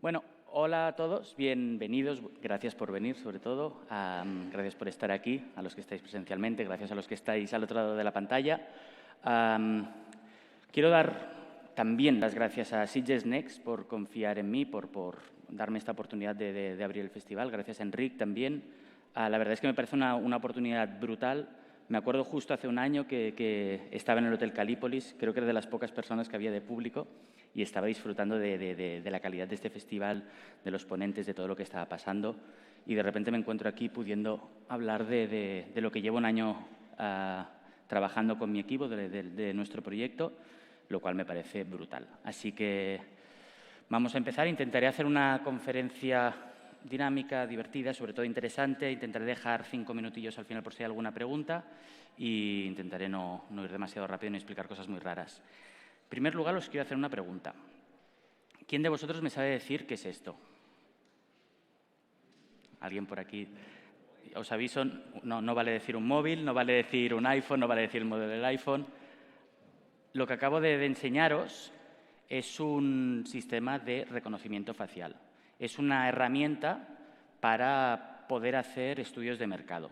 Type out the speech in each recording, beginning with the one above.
Bueno, hola a todos, bienvenidos, gracias por venir sobre todo, gracias por estar aquí, a los que estáis presencialmente, gracias a los que estáis al otro lado de la pantalla. Quiero dar también las gracias a Sitges Next por confiar en mí, por darme esta oportunidad de abrir el festival, gracias a Enric también. La verdad es que me parece una oportunidad brutal. Me acuerdo justo hace un año que estaba en el Hotel Calípolis, creo que era de las pocas personas que había de público y estaba disfrutando de la calidad de este festival, de los ponentes, de todo lo que estaba pasando. Y de repente me encuentro aquí pudiendo hablar de lo que llevo un año trabajando con mi equipo, de nuestro proyecto, lo cual me parece brutal. Así que vamos a empezar. Intentaré hacer una conferencia dinámica, divertida, sobre todo interesante. Intentaré dejar 5 minutillos al final por si hay alguna pregunta y intentaré no ir demasiado rápido ni explicar cosas muy raras. En primer lugar, os quiero hacer una pregunta. ¿Quién de vosotros me sabe decir qué es esto? ¿Alguien por aquí? Os aviso, no vale decir un móvil, no vale decir un iPhone, no vale decir el modelo del iPhone. Lo que acabo de enseñaros es un sistema de reconocimiento facial. Es una herramienta para poder hacer estudios de mercado.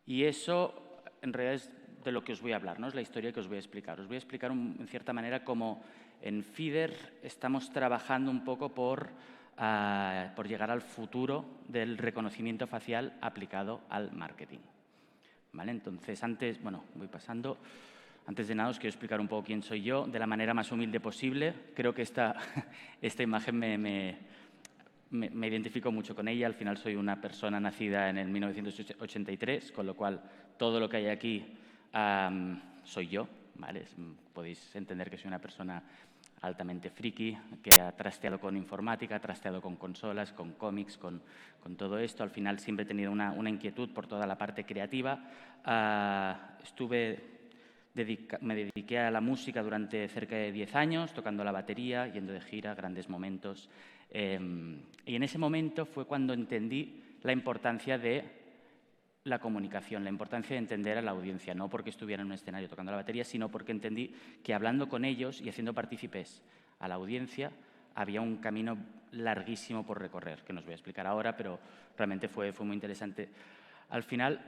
Y eso, en realidad, es de lo que os voy a hablar, ¿no? Es la historia que os voy a explicar. Os voy a explicar, en cierta manera, cómo en FIDER estamos trabajando un poco por llegar al futuro del reconocimiento facial aplicado al marketing. ¿Vale? Entonces, voy pasando. Antes de nada, os quiero explicar un poco quién soy yo, de la manera más humilde posible. Creo que esta imagen me identifico mucho con ella. Al final soy una persona nacida en el 1983, con lo cual todo lo que hay aquí soy yo, ¿vale? Podéis entender que soy una persona altamente friki, que ha trasteado con informática, ha trasteado con consolas, con cómics, con todo esto. Al final siempre he tenido una inquietud por toda la parte creativa. Me dediqué a la música durante cerca de 10 años, tocando la batería, yendo de gira, grandes momentos. Y en ese momento fue cuando entendí la importancia de la comunicación, la importancia de entender a la audiencia, no porque estuviera en un escenario tocando la batería, sino porque entendí que hablando con ellos y haciendo partícipes a la audiencia había un camino larguísimo por recorrer, que no os voy a explicar ahora, pero realmente fue muy interesante. Al final,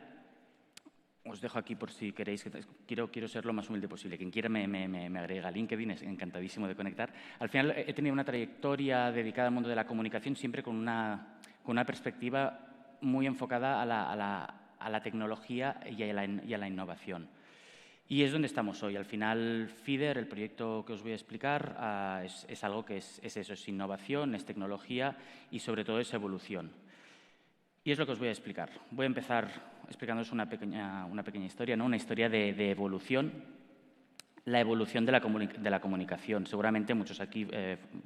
os dejo aquí por si queréis, quiero ser lo más humilde posible. Quien quiera me agrega a LinkedIn, es encantadísimo de conectar. Al final he tenido una trayectoria dedicada al mundo de la comunicación, siempre con una perspectiva muy enfocada a la tecnología y a la innovación. Y es donde estamos hoy. Al final, FIDER, el proyecto que os voy a explicar, es algo que es eso, es innovación, es tecnología y sobre todo es evolución. Y es lo que os voy a explicar. Voy a empezar explicándoos una pequeña historia, ¿no? Una historia de evolución, la evolución de la comunicación. Seguramente muchos aquí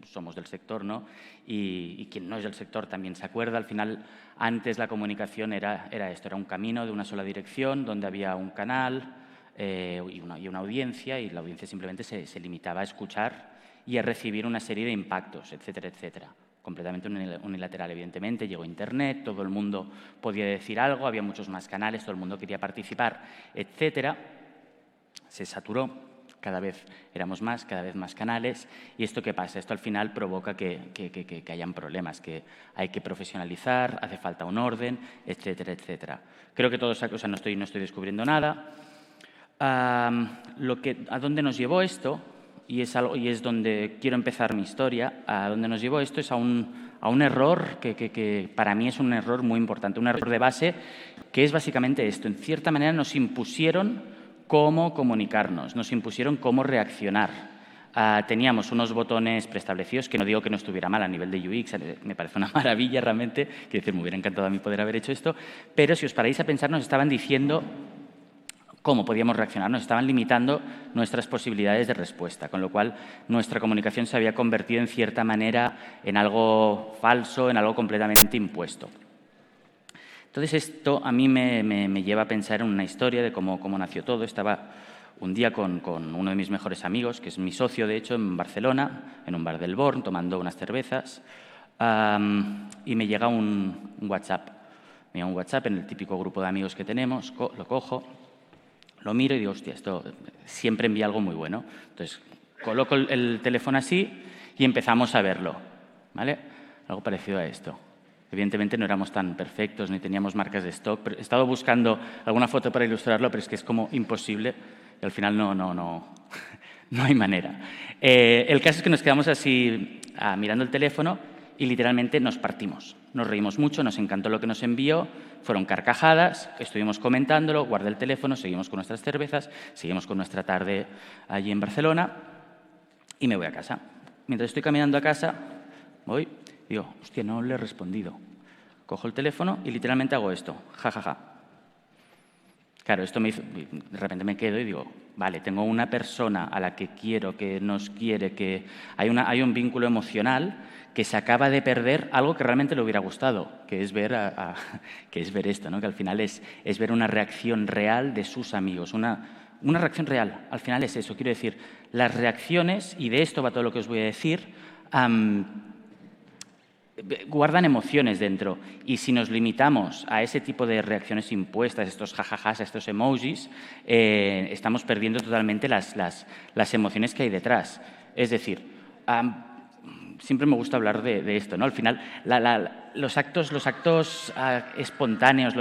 somos del sector, ¿no? Y quien no es del sector también se acuerda. Al final, antes la comunicación era esto, era un camino de una sola dirección, donde había un canal y una audiencia, y la audiencia simplemente se limitaba a escuchar y a recibir una serie de impactos, etcétera, etcétera. Completamente unilateral, evidentemente. Llegó Internet, todo el mundo podía decir algo, había muchos más canales, todo el mundo quería participar, etcétera. Se saturó, cada vez éramos más, cada vez más canales. ¿Y esto qué pasa? Esto al final provoca que hayan problemas, que hay que profesionalizar, hace falta un orden, etcétera, etcétera. Creo que todos, o sea, no estoy descubriendo nada. ¿A dónde nos llevó esto? Y es donde quiero empezar mi historia. A donde nos llevó esto es a un error que para mí es un error muy importante, un error de base, que es básicamente esto. En cierta manera nos impusieron cómo comunicarnos, nos impusieron cómo reaccionar. Teníamos unos botones preestablecidos, que no digo que no estuviera mal a nivel de UX, me parece una maravilla realmente, quiero decir, me hubiera encantado a mí poder haber hecho esto, pero si os paráis a pensar, nos estaban diciendo cómo podíamos reaccionar, nos estaban limitando nuestras posibilidades de respuesta, con lo cual nuestra comunicación se había convertido en cierta manera en algo falso, en algo completamente impuesto. Entonces esto a mí me lleva a pensar en una historia de cómo nació todo. Estaba un día con uno de mis mejores amigos, que es mi socio de hecho, en Barcelona, en un bar del Born, tomando unas cervezas, y me llega un WhatsApp. Me llega un WhatsApp en el típico grupo de amigos que tenemos, lo cojo, lo miro y digo, hostia, esto siempre envía algo muy bueno. Entonces, coloco el teléfono así y empezamos a verlo, ¿vale? algo parecido a esto. Evidentemente no éramos tan perfectos ni teníamos marcas de stock, pero he estado buscando alguna foto para ilustrarlo, pero es que es como imposible y al final no hay manera. El caso es que nos quedamos así mirando el teléfono y literalmente nos partimos. Nos reímos mucho, nos encantó lo que nos envió, fueron carcajadas, estuvimos comentándolo, guardé el teléfono, seguimos con nuestras cervezas, seguimos con nuestra tarde allí en Barcelona y me voy a casa. Mientras estoy caminando a casa, voy, digo, hostia, no le he respondido. Cojo el teléfono y literalmente hago esto, jajaja. Claro, esto me hizo, de repente me quedo y digo, vale, tengo una persona a la que quiero, que nos quiere, que hay un vínculo emocional que se acaba de perder algo que realmente le hubiera gustado, que es ver, esto, ¿no? Que al final es ver una reacción real de sus amigos, una reacción real. Al final es eso, quiero decir, las reacciones, y de esto va todo lo que os voy a decir, guardan emociones dentro, y si nos limitamos a ese tipo de reacciones impuestas, estos jajajas, estos emojis, estamos perdiendo totalmente las emociones que hay detrás. Es decir, siempre me gusta hablar de esto, ¿no? Al final, los actos espontáneos,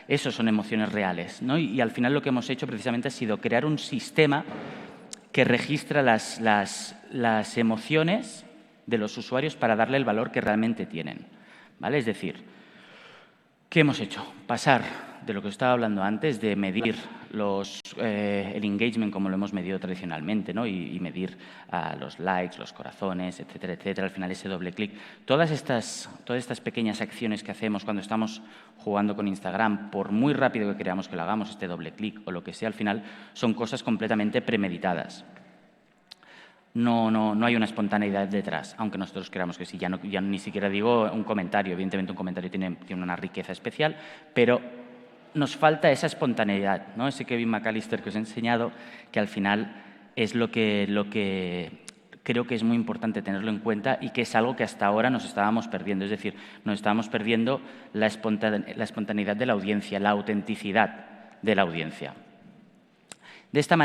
esos son emociones reales, ¿no? Y al final lo que hemos hecho precisamente ha sido crear un sistema que registra las emociones de los usuarios para darle el valor que realmente tienen, ¿vale? Es decir, ¿qué hemos hecho? Pasar de lo que os estaba hablando antes, de medir el engagement como lo hemos medido tradicionalmente, ¿no? y medir los likes, los corazones, etcétera, etcétera, al final ese doble clic. Todas estas pequeñas acciones que hacemos cuando estamos jugando con Instagram, por muy rápido que creamos que lo hagamos, este doble clic o lo que sea, al final son cosas completamente premeditadas. No hay una espontaneidad detrás, aunque nosotros creamos que sí. Ya ni siquiera digo un comentario. Evidentemente un comentario tiene una riqueza especial, pero nos falta esa espontaneidad, ¿no? Ese Kevin McAllister que os he enseñado, que al final es lo que creo que es muy importante tenerlo en cuenta y que es algo que hasta ahora nos estábamos perdiendo. Es decir, nos estábamos perdiendo la espontaneidad de la audiencia, la autenticidad de la audiencia. De esta manera,